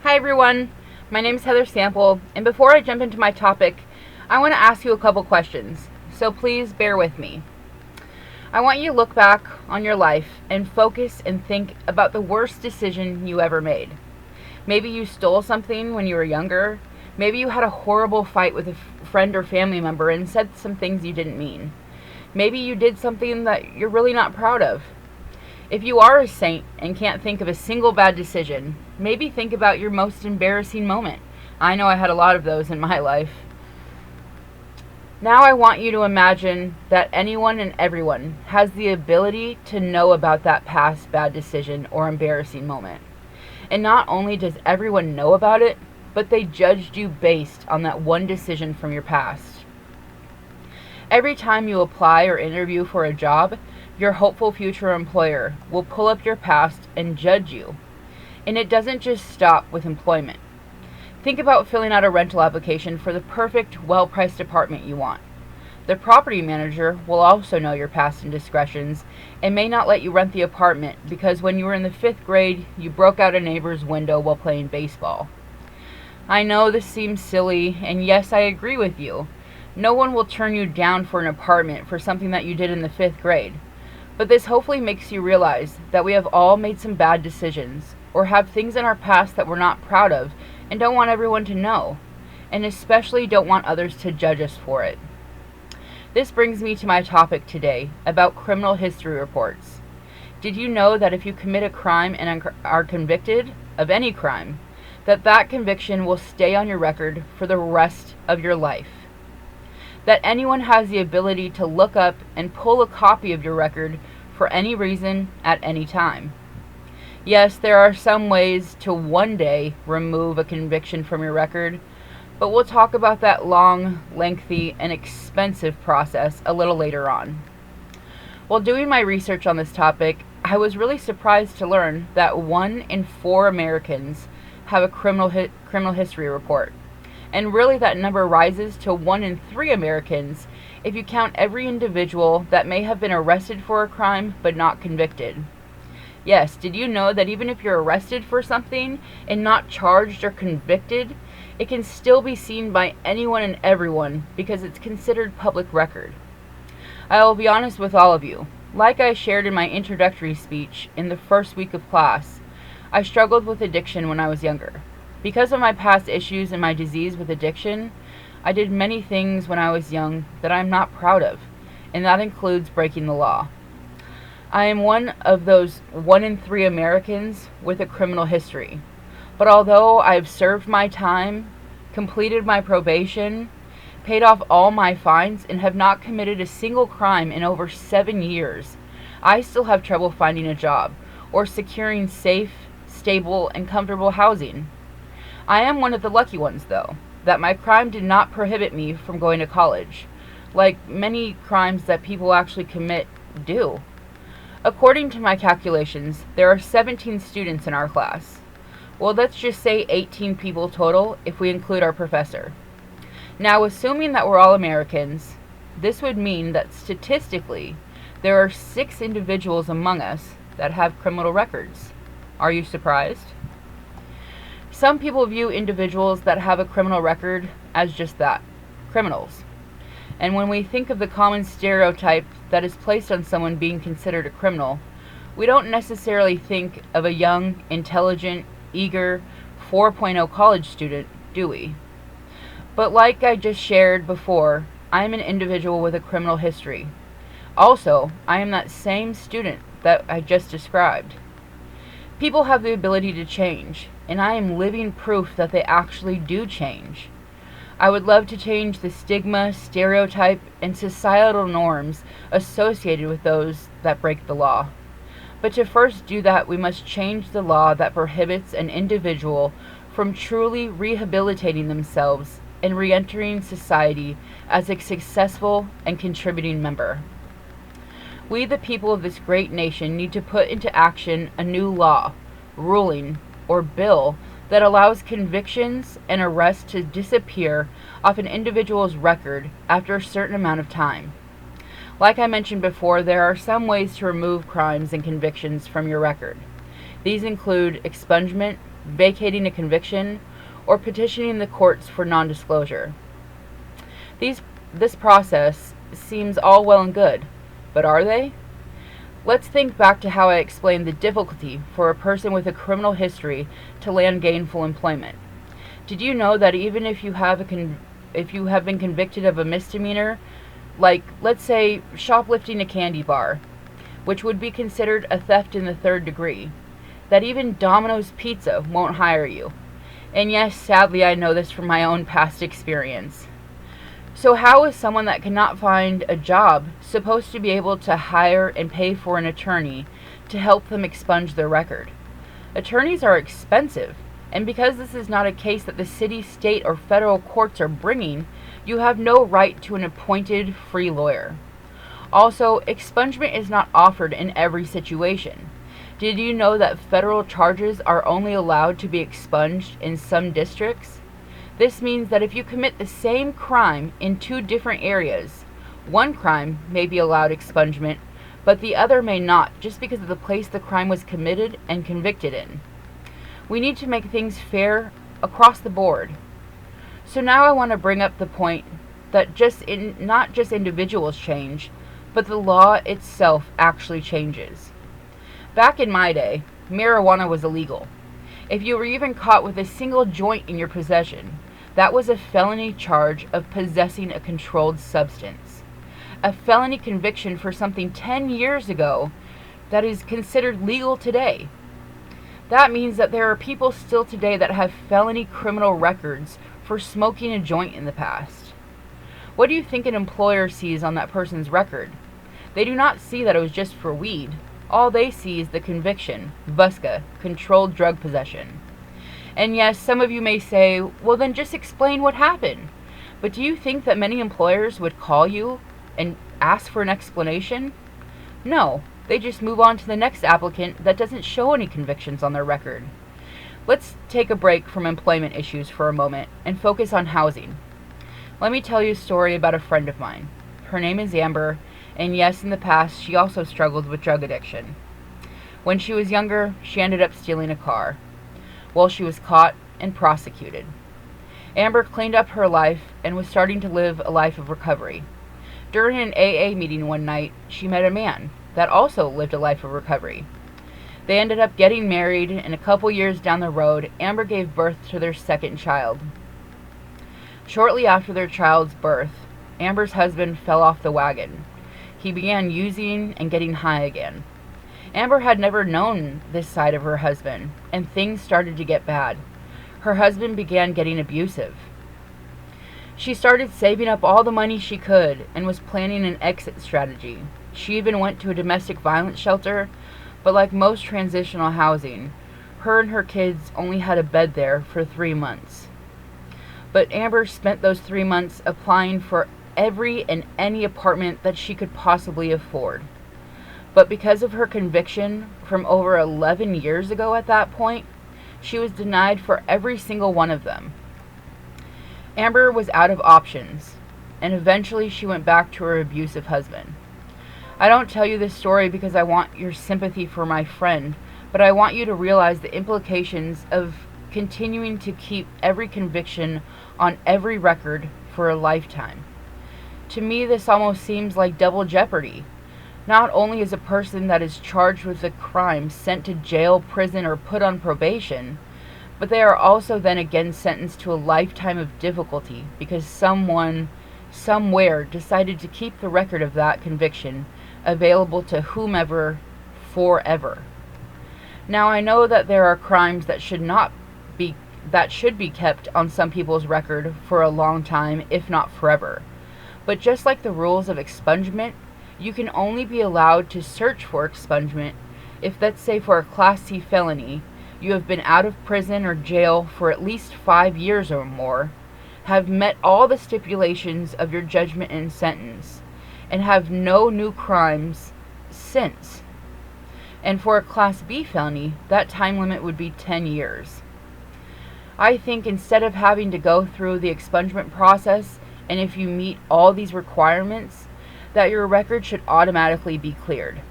Hi everyone, my name is Heather Sample, and before I jump into my topic, I want to ask you a couple questions, so please bear with me. I want you to look back on your life and focus and think about the worst decision you ever made. Maybe you stole something when you were younger. Maybe you had a horrible fight with a friend or family member and said some things you didn't mean. Maybe you did something that you're really not proud of. If you are a saint and can't think of a single bad decision, maybe think about your most embarrassing moment. I know I had a lot of those in my life. Now I want you to imagine that anyone and everyone has the ability to know about that past bad decision or embarrassing moment. And not only does everyone know about it, but they judged you based on that one decision from your past. Every time you apply or interview for a job, your hopeful future employer will pull up your past and judge you. And it doesn't just stop with employment. Think about filling out a rental application for the perfect, well-priced apartment you want. The property manager will also know your past indiscretions and may not let you rent the apartment because when you were in the 5th grade, you broke out a neighbor's window while playing baseball. I know this seems silly, and yes, I agree with you. No one will turn you down for an apartment for something that you did in the 5th grade. But this hopefully makes you realize that we have all made some bad decisions or have things in our past that we're not proud of and don't want everyone to know, and especially don't want others to judge us for it. This brings me to my topic today about criminal history reports. Did you know that if you commit a crime and are convicted of any crime, that conviction will stay on your record for the rest of your life? That anyone has the ability to look up and pull a copy of your record for any reason at any time. Yes, there are some ways to one day remove a conviction from your record, but we'll talk about that long, lengthy, and expensive process a little later on. While doing my research on this topic, I was really surprised to learn that 1 in 4 Americans have a criminal history report. And really that number rises to 1 in 3 Americans if you count every individual that may have been arrested for a crime but not convicted. Yes, did you know that even if you're arrested for something and not charged or convicted, it can still be seen by anyone and everyone because it's considered public record? I will be honest with all of you. Like I shared in my introductory speech in the first week of class, I struggled with addiction when I was younger. Because of my past issues and my disease with addiction, I did many things when I was young that I'm not proud of, and that includes breaking the law. I am one of those 1 in 3 Americans with a criminal history. But although I've served my time, completed my probation, paid off all my fines, and have not committed a single crime in over 7 years, I still have trouble finding a job or securing safe, stable, and comfortable housing. I am one of the lucky ones, though, that my crime did not prohibit me from going to college, like many crimes that people actually commit do. According to my calculations, there are 17 students in our class. Well, let's just say 18 people total if we include our professor. Now, assuming that we're all Americans, this would mean that statistically, there are 6 individuals among us that have criminal records. Are you surprised? Some people view individuals that have a criminal record as just that, criminals. And when we think of the common stereotype that is placed on someone being considered a criminal, we don't necessarily think of a young, intelligent, eager 4.0 college student, do we? But like I just shared before, I am an individual with a criminal history. Also, I am that same student that I just described. People have the ability to change, and I am living proof that they actually do change. I would love to change the stigma, stereotype, and societal norms associated with those that break the law. But to first do that, we must change the law that prohibits an individual from truly rehabilitating themselves and re-entering society as a successful and contributing member. We, the people of this great nation, need to put into action a new law, ruling, or bill that allows convictions and arrests to disappear off an individual's record after a certain amount of time. Like I mentioned before, there are some ways to remove crimes and convictions from your record. These include expungement, vacating a conviction, or petitioning the courts for non-disclosure. This process seems all well and good, but are they? Let's think back to how I explained the difficulty for a person with a criminal history to land gainful employment. Did you know that even if you have been convicted of a misdemeanor, like, let's say, shoplifting a candy bar, which would be considered a theft in the third degree, that even Domino's Pizza won't hire you? And yes, sadly, I know this from my own past experience. So how is someone that cannot find a job supposed to be able to hire and pay for an attorney to help them expunge their record? Attorneys are expensive, and because this is not a case that the city, state, or federal courts are bringing, you have no right to an appointed free lawyer. Also, expungement is not offered in every situation. Did you know that federal charges are only allowed to be expunged in some districts? This means that if you commit the same crime in two different areas, one crime may be allowed expungement, but the other may not, just because of the place the crime was committed and convicted in. We need to make things fair across the board. So now I want to bring up the point that not just individuals change, but the law itself actually changes. Back in my day, marijuana was illegal. If you were even caught with a single joint in your possession, that was a felony charge of possessing a controlled substance. A felony conviction for something 10 years ago that is considered legal today. That means that there are people still today that have felony criminal records for smoking a joint in the past. What do you think an employer sees on that person's record? They do not see that it was just for weed. All they see is the conviction, VUSCA, controlled drug possession. And yes, some of you may say, well then just explain what happened. But do you think that many employers would call you and ask for an explanation? No, they just move on to the next applicant that doesn't show any convictions on their record. Let's take a break from employment issues for a moment and focus on housing. Let me tell you a story about a friend of mine. Her name is Amber, and yes, in the past, she also struggled with drug addiction. When she was younger, she ended up stealing a car. Well, she was caught and prosecuted. Amber cleaned up her life and was starting to live a life of recovery. During an AA meeting one night, she met a man that also lived a life of recovery. They ended up getting married, and a couple years down the road, Amber gave birth to their second child. Shortly after their child's birth, Amber's husband fell off the wagon. He began using and getting high again. Amber had never known this side of her husband, and things started to get bad. Her husband began getting abusive. She started saving up all the money she could and was planning an exit strategy. She even went to a domestic violence shelter, but like most transitional housing, her and her kids only had a bed there for 3 months. But Amber spent those 3 months applying for every and any apartment that she could possibly afford. But because of her conviction from over 11 years ago at that point, she was denied for every single one of them. Amber was out of options, and eventually she went back to her abusive husband. I don't tell you this story because I want your sympathy for my friend, but I want you to realize the implications of continuing to keep every conviction on every record for a lifetime. To me, this almost seems like double jeopardy. Not only is a person that is charged with a crime sent to jail, prison, or put on probation, but they are also then again sentenced to a lifetime of difficulty because someone, somewhere, decided to keep the record of that conviction available to whomever forever. Now, I know that there are crimes that should be kept on some people's record for a long time, if not forever. But just like the rules of expungement, you can only be allowed to search for expungement if, let's say for a Class C felony, you have been out of prison or jail for at least 5 years or more, have met all the stipulations of your judgment and sentence, and have no new crimes since. And for a Class B felony, that time limit would be 10 years. I think instead of having to go through the expungement process, and if you meet all these requirements, that your record should automatically be cleared.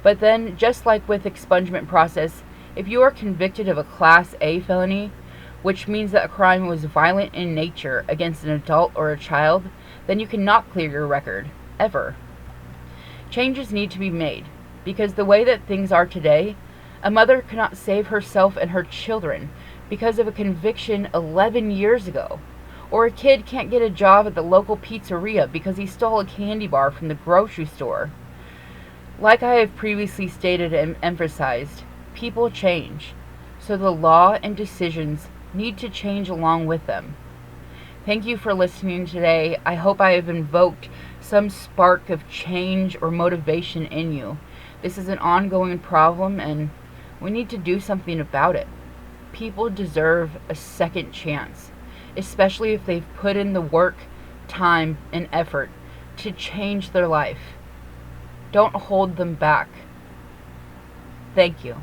But then, just like with expungement process, If you are convicted of a Class A felony, which means that a crime was violent in nature against an adult or a child, then you cannot clear your record, ever. Changes need to be made, because the way that things are today, a mother cannot save herself and her children because of a conviction 11 years ago. Or a kid can't get a job at the local pizzeria because he stole a candy bar from the grocery store. Like I have previously stated and emphasized, people change, so the law and decisions need to change along with them. Thank you for listening today. I hope I have invoked some spark of change or motivation in you. This is an ongoing problem and we need to do something about it. People deserve a second chance, especially if they've put in the work, time, and effort to change their life. Don't hold them back. Thank you.